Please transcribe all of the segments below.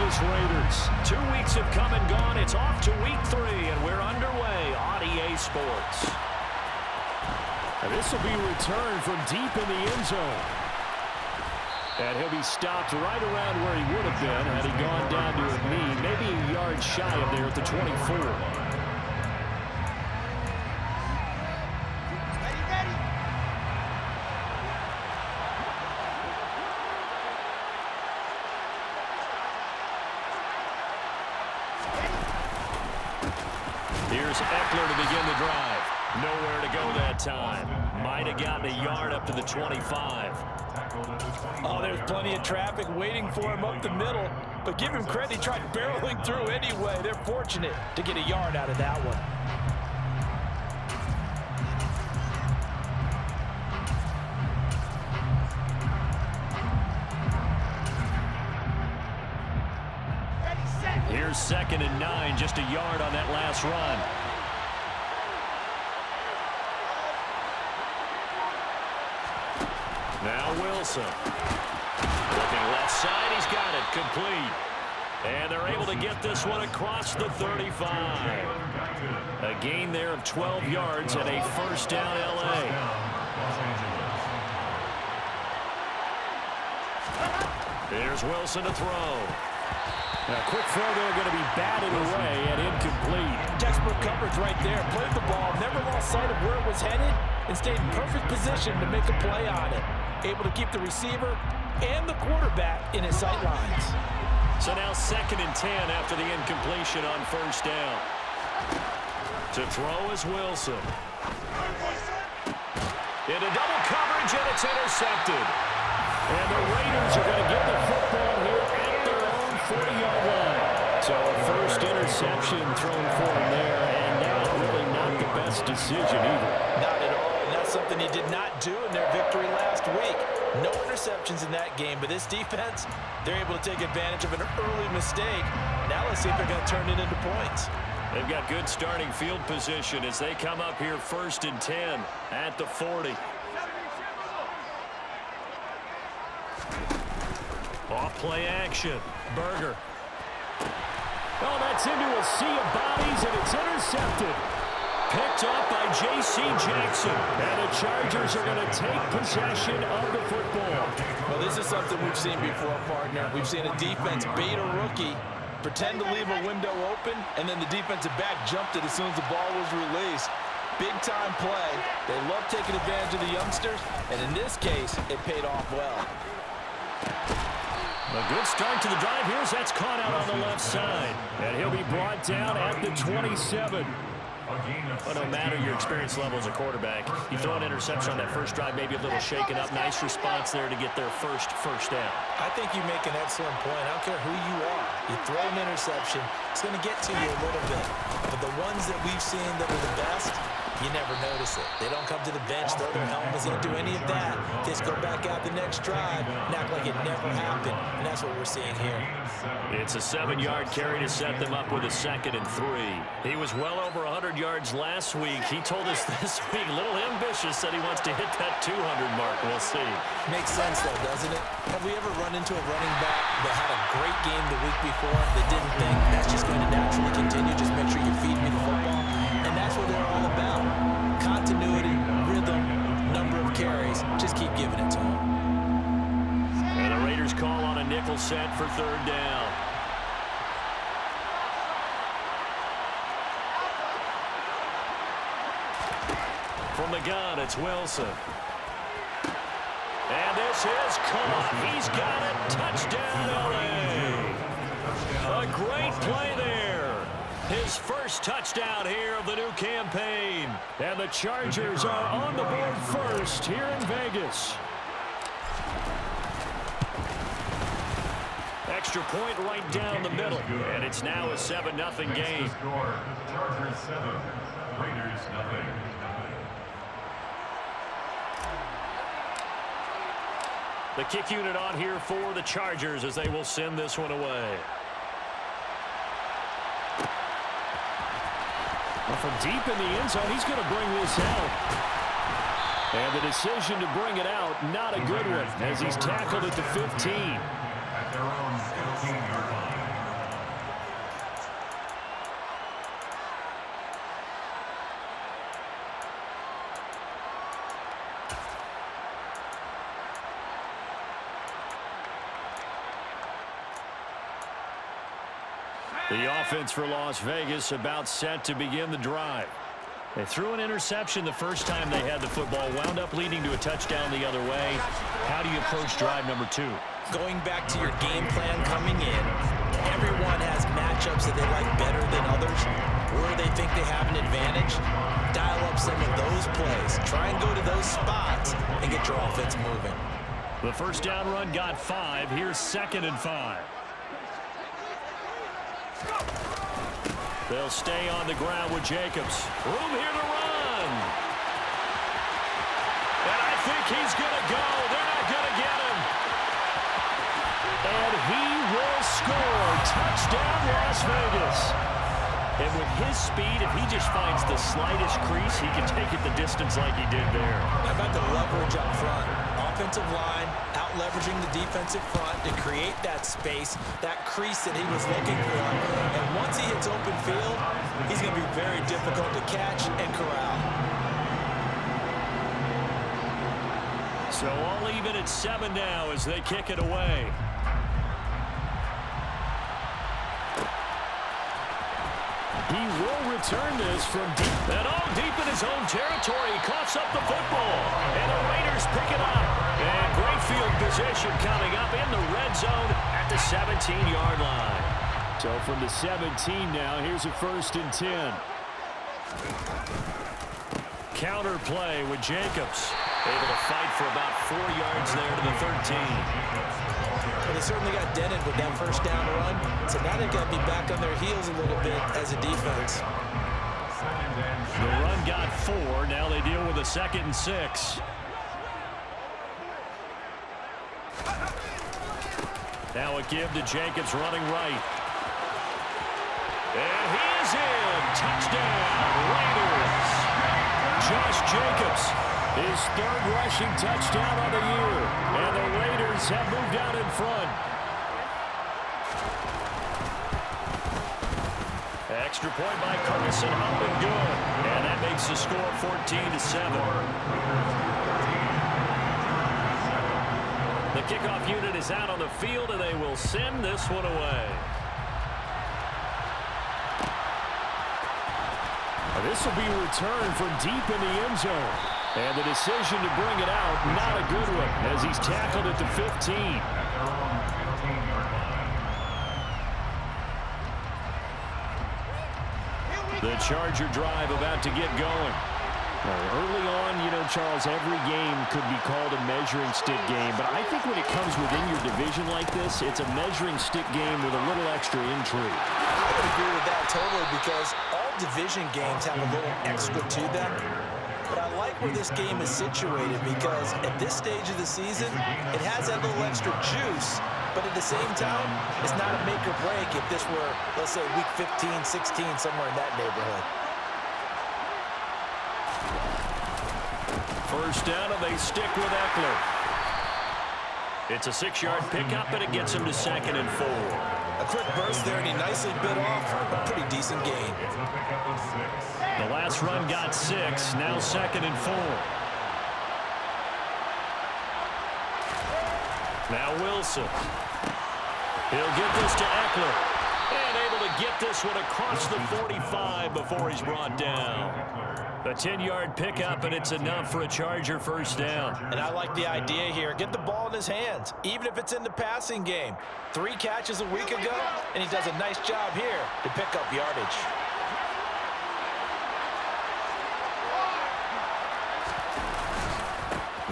Vegas Raiders. 2 weeks have come and gone. It's off to week 3, and we're underway on EA Sports. And this will be returned from deep in the end zone. And he'll be stopped right around where he would have been had he gone down to his knee, maybe a yard shy of there at the 24. Here's Eckler to begin the drive. Nowhere to go that time. Might have gotten a yard up to the 25. Oh, there's plenty of traffic waiting for him up the middle. But give him credit, he tried barreling through anyway. They're fortunate to get a yard out of that one. Here's 2nd and 9, just a yard on that last run. Now Wilson. Looking left side, he's got it, complete. And they're able to get this one across the 35. A gain there of 12 yards and a first down LA. There's Wilson to throw. A quick throw there, going to be batted away and incomplete. Textbook coverage right there. Played the ball, never lost sight of where it was headed, and stayed in perfect position to make a play on it. Able to keep the receiver and the quarterback in his sight lines. So now 2nd and 10 after the incompletion on first down. To throw is Wilson. Into double coverage, and it's intercepted. And the Raiders are going to get the football here at their own 40-yard line. So a first interception thrown for him there, and that really not the best decision either. Not at all, and that's something he did not do in their victory last week. No interceptions in that game, but this defense, they're able to take advantage of an early mistake. Now let's see if they're going to turn it into points. They've got good starting field position as they come up here 1st and 10 at the 40. Off play action. Berger. Oh, that's into a sea of bodies, and it's intercepted. Picked up by J.C. Jackson. And the Chargers are going to take possession of the football. Well, this is something we've seen before, partner. We've seen a defense bait a rookie, pretend to leave a window open, and then the defensive back jumped it as soon as the ball was released. Big-time play. They love taking advantage of the youngsters, and in this case, it paid off well. A good start to the drive. Here's that's caught out on the left side. And he'll be brought down at the 27. But no matter your experience level as a quarterback, you throw an interception on that first drive, maybe a little shaken up. Nice response there to get their first down. I think you make an excellent point. I don't care who you are. You throw an interception, it's going to get to you a little bit. But the ones that we've seen that are the best, you never notice it. They don't come to the bench, throw their helmets, they don't do any of that. They just go back out the next drive and act like it never happened. And that's what we're seeing here. It's a 7-yard carry to set them up with a 2nd and 3. He was well over 100 yards last week. He told us this week, a little ambitious, said he wants to hit that 200 mark. We'll see. Makes sense, though, doesn't it? Have we ever run into a running back that had a great game the week before that didn't think that's just going to naturally continue? Just make sure you feed me the football. And that's what they're all about. Continuity, rhythm, number of carries. Just keep giving it to them. And the Raiders call on a nickel set for 3rd down. From the gun, it's Wilson. And this is caught. He's got it. Touchdown, LA. A great play there. His first touchdown here of the new campaign. And the Chargers are on the board first here in Vegas. Extra point right down the middle. And it's now a 7-0 game. Chargers 7, Raiders 0. The kick unit on here for the Chargers as they will send this one away. Well, from deep in the end zone, he's going to bring this out. And the decision to bring it out, not a good one, as he's tackled at the 15. At their own 15-yard line. The offense for Las Vegas about set to begin the drive. They threw an interception the first time they had the football, wound up leading to a touchdown the other way. How do you approach drive number 2? Going back to your game plan coming in, everyone has matchups that they like better than others, where they think they have an advantage. Dial up some of those plays. Try and go to those spots and get your offense moving. The first down run got 5. Here's 2nd and 5. They'll stay on the ground with Jacobs. Room here to run. And I think he's going to go. They're not going to get him. And he will score. Touchdown, Las Vegas. And with his speed, if he just finds the slightest crease, he can take it the distance like he did there. How about the leverage up front? Offensive line out-leveraging the defensive front to create that space, that crease that he was looking for. And once he hits open field, he's going to be very difficult to catch and corral. So all even at 7 now as they kick it away. He will return this from deep. And all deep in his own territory. He coughs up the football. And the Raiders pick it up. And great field position coming up in the red zone at the 17-yard line. So from the 17 now, here's a 1st and 10. Counter play with Jacobs. Able to fight for about 4 yards there to the 13. Well, they certainly got dented with that first down run. So now they've got to be back on their heels a little bit as a defense. The run got 4. Now they deal with a 2nd and 6. Now a give to Jacobs running right. And he is in. Touchdown, Raiders. Josh Jacobs, his 3rd rushing touchdown on the year. And the Raiders have moved out in front. Extra point by Carson, up and good. And that makes the score 14-7. The kickoff unit is out on the field, and they will send this one away. This will be returned from deep in the end zone. And the decision to bring it out, not a good one, as he's tackled at the 15. The Charger drive about to get going. Early on, you know, Charles, every game could be called a measuring stick game. But I think when it comes within your division like this, it's a measuring stick game with a little extra intrigue. I would agree with that totally because all division games have a little extra to them. But I like where this game is situated because at this stage of the season, it has that little extra juice. But at the same time, it's not a make or break if this were, let's say, week 15, 16, somewhere in that neighborhood. First down, and they stick with Eckler. It's a 6-yard pickup, and it gets him to 2nd and 4. A quick burst there, and he nicely bit off a pretty decent gain. The last run got 6, now 2nd and 4. Now Wilson. He'll get this to Eckler. And able to get this one across the 45 before he's brought down. A 10-yard pickup, and it's enough for a Charger first down. And I like the idea here. Get the ball in his hands, even if it's in the passing game. 3 catches a week ago, and he does a nice job here to pick up yardage.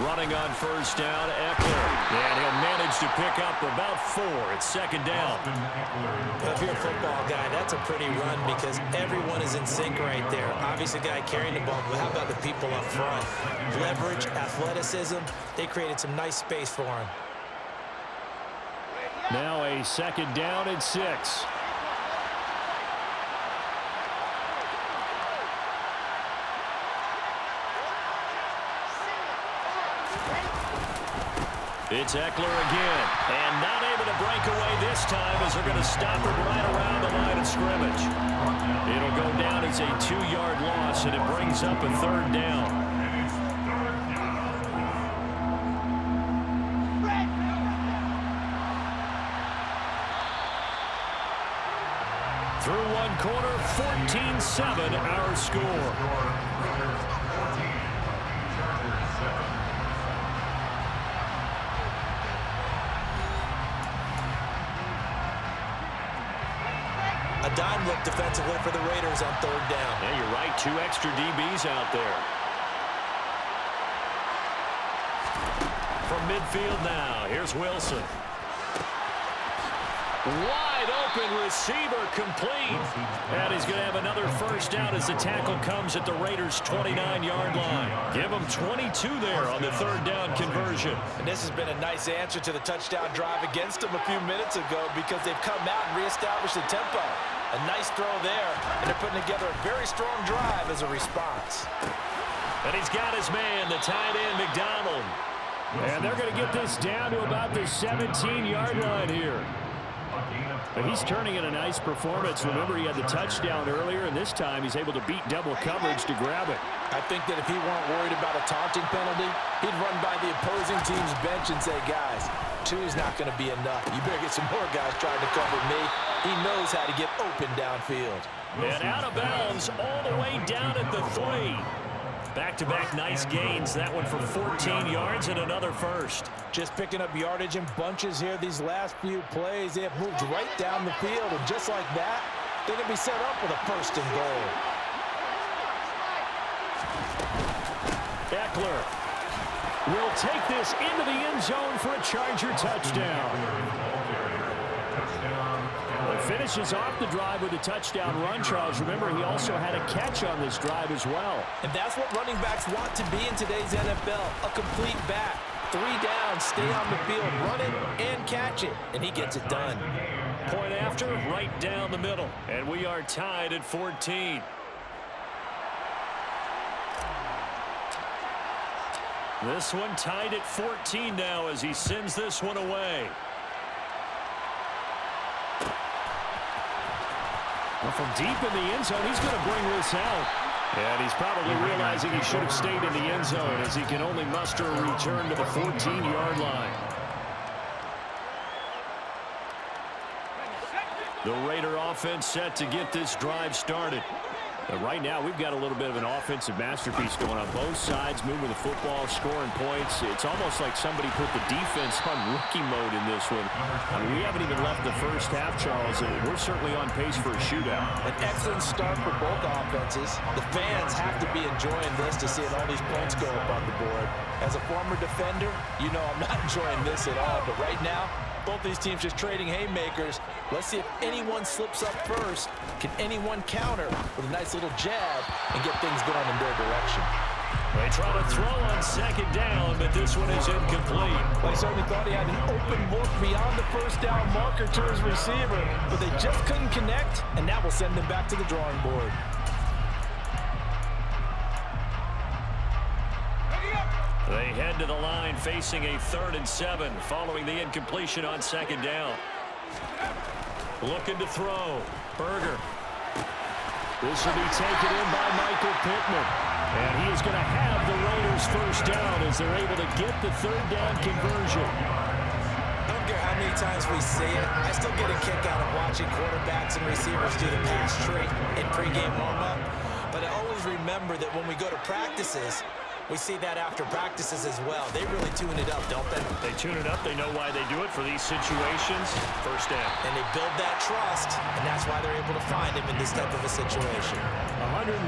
Running on first down, Eckler. And he'll manage to pick up about 4. It's 2nd down. If you're a football guy, that's a pretty run because everyone is in sync right there. Obviously, the guy carrying the ball, but how about the people up front? Leverage, athleticism, they created some nice space for him. Now a 2nd down and 6. It's Eckler again, and not able to break away this time as they're going to stop him right around the line of scrimmage. It'll go down as a 2-yard loss, and it brings up a 3rd down. Through one quarter, 14-7 our score. Raiders 14, Chargers 7. A dime look defensively for the Raiders on third down. Yeah, you're right. 2 extra DBs out there. From midfield now, here's Wilson. Wide open receiver complete. And he's going to have another first down as the tackle comes at the Raiders' 29-yard line. Give them 22 there on the third down conversion. And this has been a nice answer to the touchdown drive against them a few minutes ago because they've come out and reestablished the tempo. A nice throw there, and they're putting together a very strong drive as a response. And he's got his man, the tight end, McDonald. And they're going to get this down to about the 17-yard line here. But he's turning in a nice performance. Remember, he had the touchdown earlier, and this time he's able to beat double coverage to grab it. I think that if he weren't worried about a taunting penalty, he'd run by the opposing team's bench and say, guys, 2 is not going to be enough. You better get some more guys trying to cover me. He knows how to get open downfield. And out of bounds all the way down at the 3. Back-to-back nice gains. That one for 14 yards and another first. Just picking up yardage in bunches here. These last few plays, they have moved right down the field. And just like that, they're going to be set up with a first and goal. Eckler will take this into the end zone for a Charger touchdown. It finishes off the drive with a touchdown run, Charles. Remember, he also had a catch on this drive as well. And that's what running backs want to be in today's NFL, a complete back. 3 down, stay on the field, run it, and catch it. And he gets it done. Point after, right down the middle. And we are tied at 14. This one tied at 14 now as he sends this one away. Well, from deep in the end zone, he's going to bring this out. And he's probably realizing he should have stayed in the end zone as he can only muster a return to the 14-yard line. The Raider offense set to get this drive started. But right now, we've got a little bit of an offensive masterpiece going on both sides, moving the football, scoring points. It's almost like somebody put the defense on rookie mode in this one. I mean, we haven't even left the first half, Charles, and we're certainly on pace for a shootout. An excellent start for both offenses. The fans have to be enjoying this to see all these points go up on the board. As a former defender, you know I'm not enjoying this at all. But right now, both these teams just trading haymakers. Let's see if anyone slips up first. Can anyone counter with a nice little jab and get things going in their direction? They try to throw on second down, but this one is incomplete. Well, he certainly thought he had an open look beyond the first down marker to his receiver, but they just couldn't connect, and that will send them back to the drawing board. They head to the line facing a 3rd and 7 following the incompletion on second down. Looking to throw. Berger. This will be taken in by Michael Pittman. And he is going to have the Raiders first down as they're able to get the 3rd down conversion. I don't care how many times we say it, I still get a kick out of watching quarterbacks and receivers do the pass tree in pregame warm-up. But I always remember that when we go to practices, we see that after practices as well. They really tune it up, don't they? They tune it up. They know why they do it for these situations. First down. And they build that trust, and that's why they're able to find him in this type of a situation. 114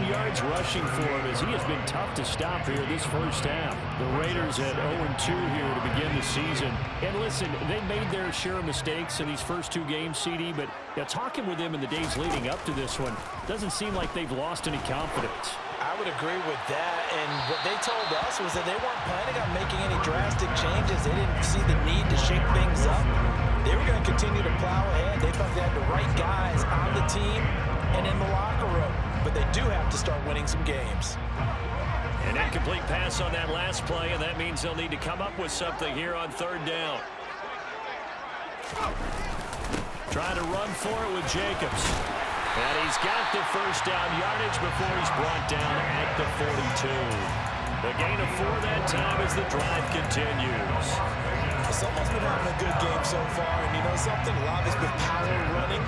yards rushing for him as he has been tough to stop here this first half. The Raiders at 0-2 here to begin the season. And listen, they made their share of mistakes in these first 2 games, CD, but talking with them in the days leading up to this one, doesn't seem like they've lost any confidence. I would agree with that, and what they told us was that they weren't planning on making any drastic changes. They didn't see the need to shake things up. They were going to continue to plow ahead. They thought they had the right guys on the team and in the locker room, but they do have to start winning some games. An incomplete pass on that last play, and that means they'll need to come up with something here on 3rd down. Trying to run for it with Jacobs. And he's got the first down yardage before he's brought down at the 42. The gain of 4 that time as the drive continues. Someone's been having a good game so far, and you know something? A lot of it's been power running.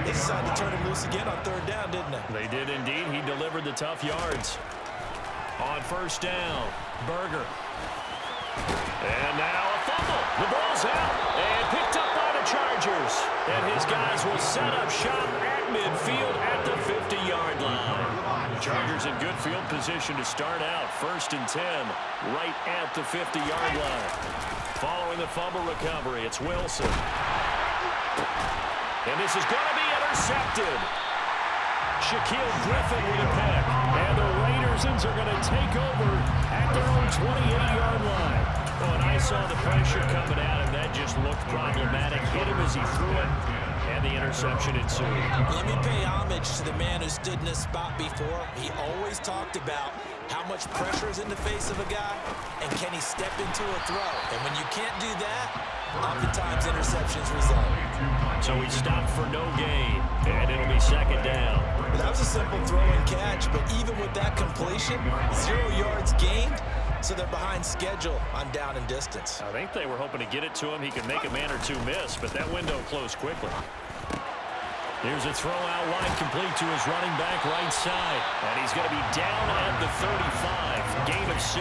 They decided to turn him loose again on third down, didn't they? They did indeed. He delivered the tough yards. On first down, Berger. And now a fumble. The ball's out and picked up by the Chargers. And his guys will set up shop at midfield at the 50-yard line. Chargers in good field position to start out. 1st and 10 right at the 50-yard line. Following the fumble recovery, it's Wilson. And this is going to be intercepted. Shaquille Griffin with a pick. And the Raiders are going to take over at their own 28-yard line. Oh, and I saw the pressure coming at him. That just looked problematic. Hit him as he threw it, and the interception ensued. Let me pay homage to the man who stood in this spot before. He always talked about how much pressure is in the face of a guy, and can he step into a throw. And when you can't do that, oftentimes interceptions result. So he stopped for no gain, and it'll be 2nd down. Well, that was a simple throw and catch, but even with that completion, 0 yards gained, so they're behind schedule on down and distance. I think they were hoping to get it to him. He could make a man or two miss, but that window closed quickly. Here's a throw out wide, complete to his running back right side. And he's going to be down at the 35. Gain of 7.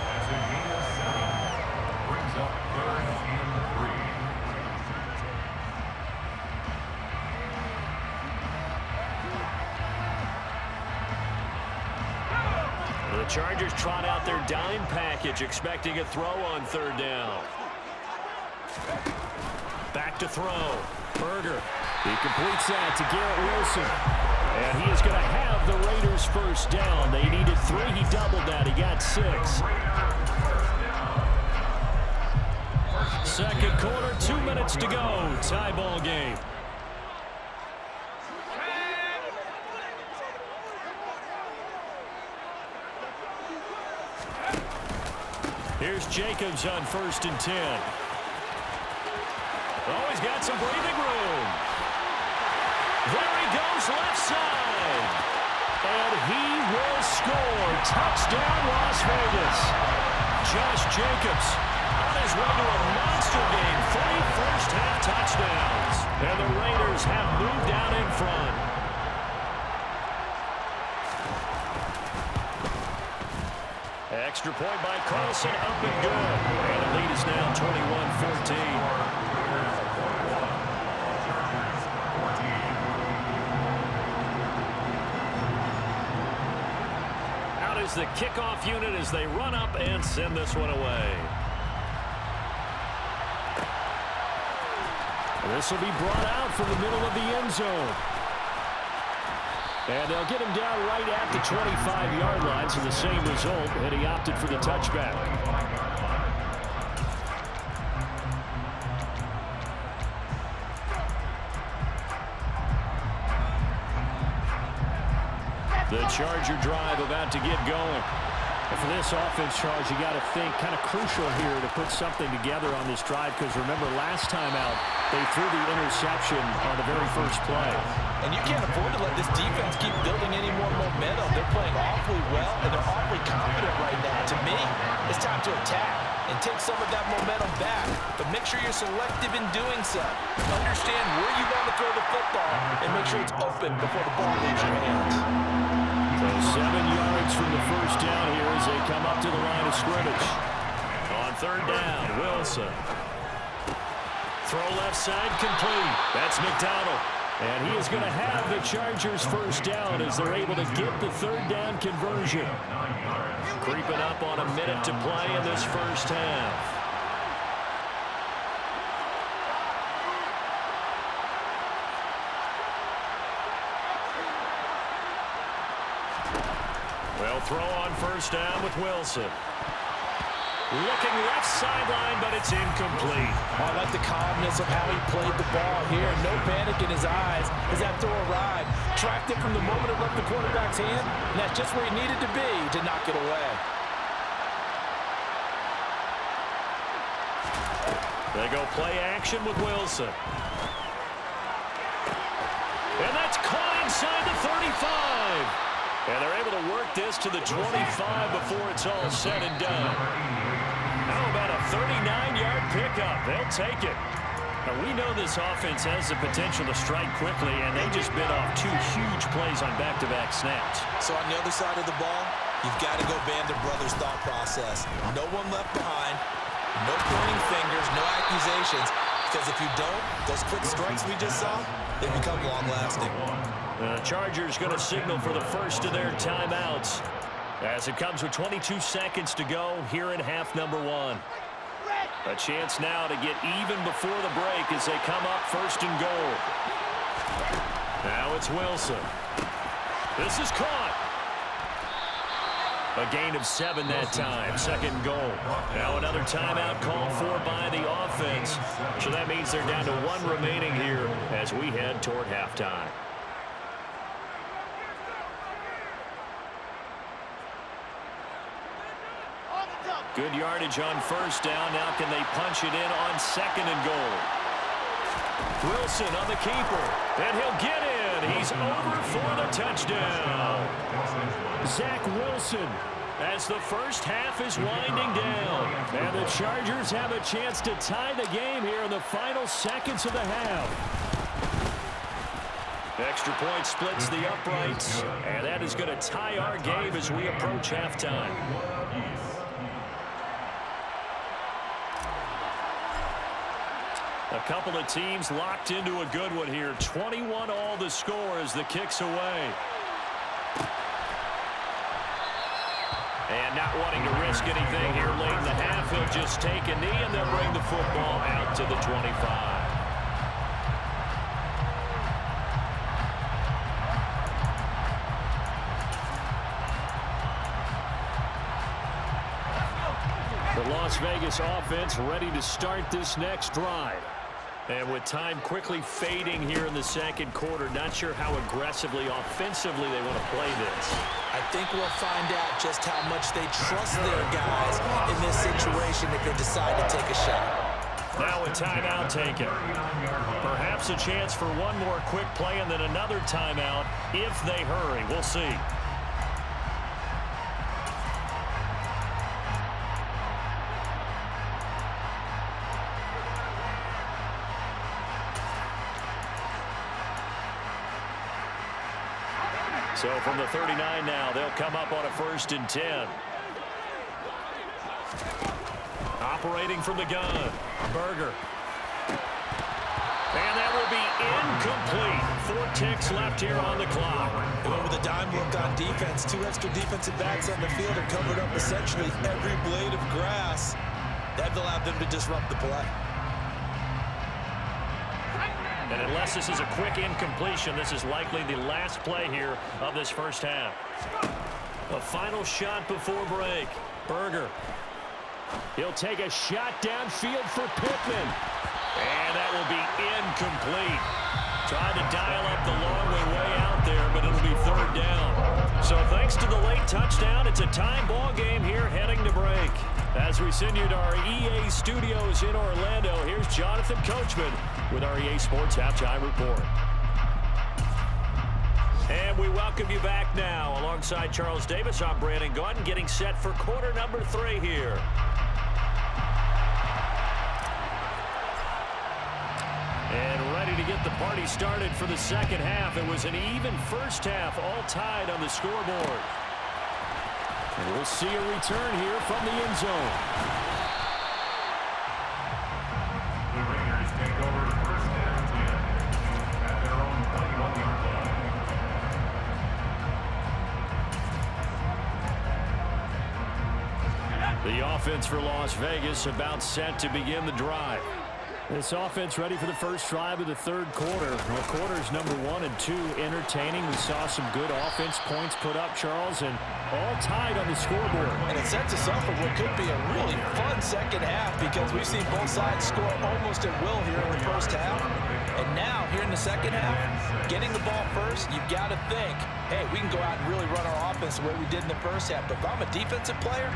That's a gain of 7. Brings up 3rd and 3. The Chargers trot out their dime package, expecting a throw on 3rd down. Back to throw. Berger. He completes that to Garrett Wilson. And he is going to have the Raiders 1st down. They needed 3. He doubled that. He got 6. 2nd quarter, 2 minutes to go. Tie ball game. Here's Jacobs on 1st and 10. Oh, he's got some breathing room. There he goes, left side. And he will score. Touchdown, Las Vegas. Josh Jacobs on his way to a monster game. 3 first-half touchdowns. And the Raiders have moved out in front. Extra point by Carlson, up and good. And the lead is now 21-14. Out is the kickoff unit as they run up and send this one away. This will be brought out from the middle of the end zone. And they'll get him down right at the 25-yard line, so the same result, and he opted for the touchback. The Charger drive about to get going. And for this offense, Charles, you got to think kind of crucial here to put something together on this drive, because remember last time out, they threw the interception on the very first play. And you can't afford to let this defense keep building any more momentum. They're playing awfully well, and they're awfully confident right now. To me, it's time to attack and take some of that momentum back. But make sure you're selective in doing so. Understand where you want to throw the football and make sure it's open before the ball leaves your hands. So 7 yards from the first down here as they come up to the line of scrimmage. On 3rd down, Wilson. Throw left side complete. That's McDonald. And he is going to have the Chargers 1st down as they're able to get the 3rd down conversion. Creeping up on a minute to play in this first half. Well, throw on 1st down with Wilson. Looking left sideline, but it's incomplete. I like the calmness of how he played the ball here. No panic in his eyes as that throw arrived. Tracked it from the moment it left the quarterback's hand, and that's just where he needed to be to knock it away. They go play action with Wilson. And that's caught inside the 35. And they're able to work this to the 25 before it's all said and done. How about a 39-yard pickup? They'll take it. Now, we know this offense has the potential to strike quickly, and they just bit off 2 huge plays on back-to-back snaps. So on the other side of the ball, you've got to go Vander Brothers' thought process. No one left behind, no pointing fingers, no accusations, because if you don't, those quick strikes we just saw, they become long-lasting. The Chargers going to signal for the first of their timeouts as it comes with 22 seconds to go here in half number 1. A chance now to get even before the break as they come up first and goal. Now it's Wilson. This is caught. A gain of 7 that time. Second goal. Now another timeout called for by the offense. So that means they're down to 1 remaining here as we head toward halftime. Good yardage on first down. Now can they punch it in on second and goal? Wilson on the keeper. And he'll get in. He's over for the touchdown. Zach Wilson as the first half is winding down. And the Chargers have a chance to tie the game here in the final seconds of the half. Extra point splits the uprights. And that is going to tie our game as we approach halftime. A couple of teams locked into a good one here. 21 all the score as the kick's away. And not wanting to risk anything here late in the half, he'll just take a knee and they'll bring the football out to the 25. The Las Vegas offense ready to start this next drive. And with time quickly fading here in the second quarter, not sure how aggressively, offensively they want to play this. I think we'll find out just how much they trust their guys in this situation if they decide to take a shot. Now a timeout taken. Perhaps a chance for one more quick play and then another timeout if they hurry. We'll see. So from the 39 now, they'll come up on a 1st and 10. Operating from the gun, Berger. And that will be incomplete. 4 ticks left here on the clock. And with a dime look on defense, 2 extra defensive backs on the field and covered up essentially every blade of grass. That allowed them to disrupt the play. And unless this is a quick incompletion, this is likely the last play here of this first half. A final shot before break. Berger. He'll take a shot downfield for Pittman. And that will be incomplete. Tried to dial up the long way out there, but it'll be 3rd down. So thanks to the late touchdown, it's a tie ball game here heading to break. As we send you to our EA studios in Orlando, here's Jonathan Coachman with our EA Sports Halftime Report. And we welcome you back now. Alongside Charles Davis, I'm Brandon Gaudin, getting set for quarter number 3 here. And ready to get the party started for the second half. It was an even first half, all tied on the scoreboard. And we'll see a return here from the end zone. The Raiders take over 1st and 10 at their own 21-yard line. The offense for Las Vegas about set to begin the drive. This offense ready for the first drive of the 3rd quarter. Well, quarters number 1 and 2 entertaining. We saw some good offense points put up, Charles, and all tied on the scoreboard. And it sets us up for what could be a really fun second half because we've seen both sides score almost at will here in the first half. And now, here in the second half, getting the ball first, you've got to think, hey, we can go out and really run our offense the way we did in the first half. But if I'm a defensive player,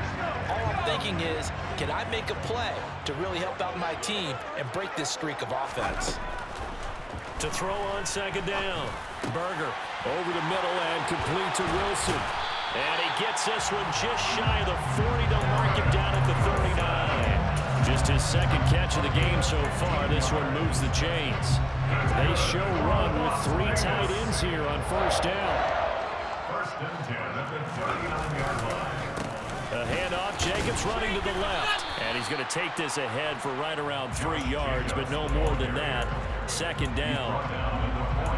all I'm thinking is, can I make a play to really help out my team and break this streak of offense? To throw on second down, Berger over the middle and complete to Wilson. And he gets this one just shy of the 40 to mark him down at the 39. his second catch of the game so far. This one moves the chains. They show run with 3 tight ends here on first down. First and 10 at the 39-yard line. A handoff, Jacobs running to the left. And he's going to take this ahead for right around 3 yards, but no more than that. Second down.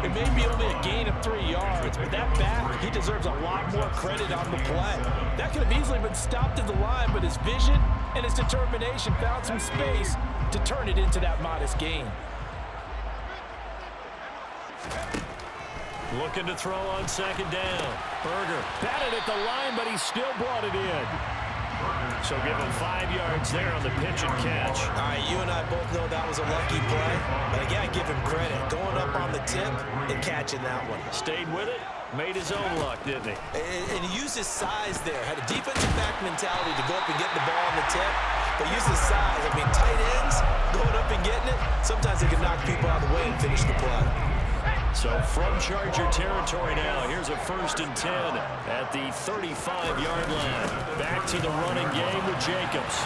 It may be only a gain of 3 yards, but that back, he deserves a lot more credit on the play. That could have easily been stopped at the line, but his vision and his determination found some space to turn it into that modest gain. Looking to throw on second down. Berger batted at the line, but he still brought it in. So give him 5 yards there on the pitch and catch. All right, you and I both know that was a lucky play, but again, give him credit. Going up on the tip and catching that one. Stayed with it, made his own luck, didn't he? And he used his size there. Had a defensive back mentality to go up and get the ball on the tip, but used his size. I mean, tight ends going up and getting it, sometimes they can knock people out of the way and finish the play. So from Charger territory now, here's a 1st and 10 at the 35-yard line. Back to the running game with Jacobs.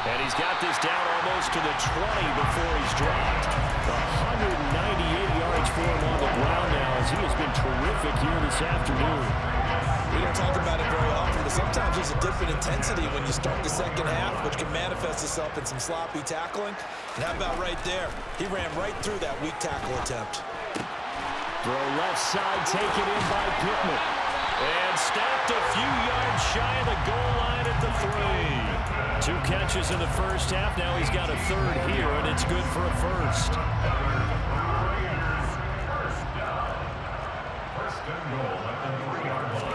And he's got this down almost to the 20 before he's dropped. 198 yards for him on the ground now as he has been terrific here this afternoon. We don't talk about it very often, but sometimes there's a dip in intensity when you start the second half, which can manifest itself in some sloppy tackling. And how about right there? He ran right through that weak tackle attempt. Throw left side, taken in by Pittman. And stopped a few yards shy of the goal line at the 3. 2 catches in the first half. Now he's got a 3rd here, and it's good for a 1st. First and goal at the 3-yard line.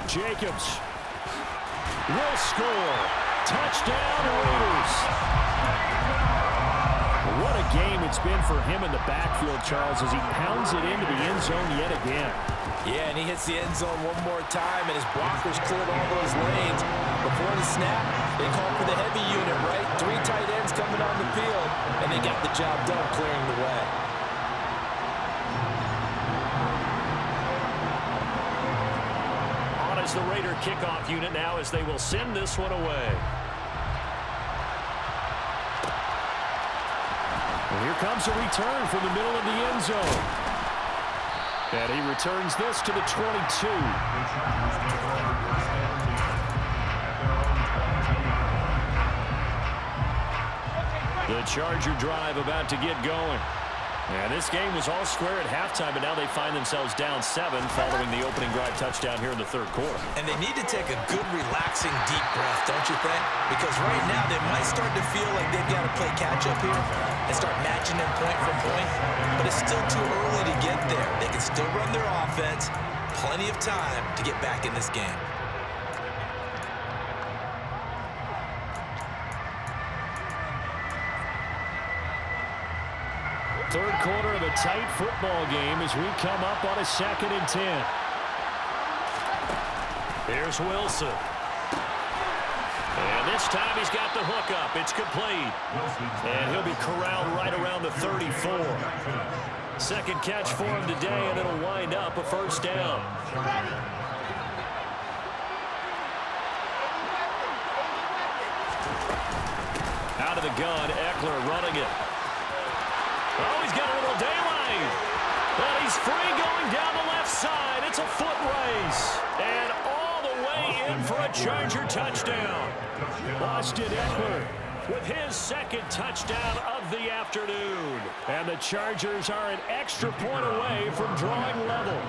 Jacobs will score. Touchdown, Raiders. What a game it's been for him in the backfield, Charles, as he pounds it into the end zone yet again. Yeah, and he hits the end zone one more time, and his blockers cleared all those lanes. Before the snap, they called for the heavy unit, right? 3 tight ends coming on the field, and they got the job done clearing the way. On is the Raider kickoff unit now as they will send this one away. And here comes a return from the middle of the end zone. And he returns this to the 22. The Charger drive about to get going. And this game was all square at halftime, but now they find themselves down 7 following the opening drive touchdown here in the 3rd quarter. And they need to take a good, relaxing, deep breath, don't you think? Because right now they might start to feel like they've got to play catch-up here and start matching them point for point. But it's still too early to get there. They can still run their offense. Plenty of time to get back in this game. Third quarter of a tight football game as we come up on a 2nd and 10. Here's Wilson. And this time he's got the hook up. It's complete. And he'll be corralled right around the 34. Second catch for him today, and it'll wind up a 1st down. Out of the gun, Eckler running it. Oh, he's got a little daylight. And he's free going down the left side. It's a foot race. And all the way in for a Charger touchdown. Austin Eckler with his 2nd touchdown of the afternoon. And the Chargers are an extra point away from drawing level.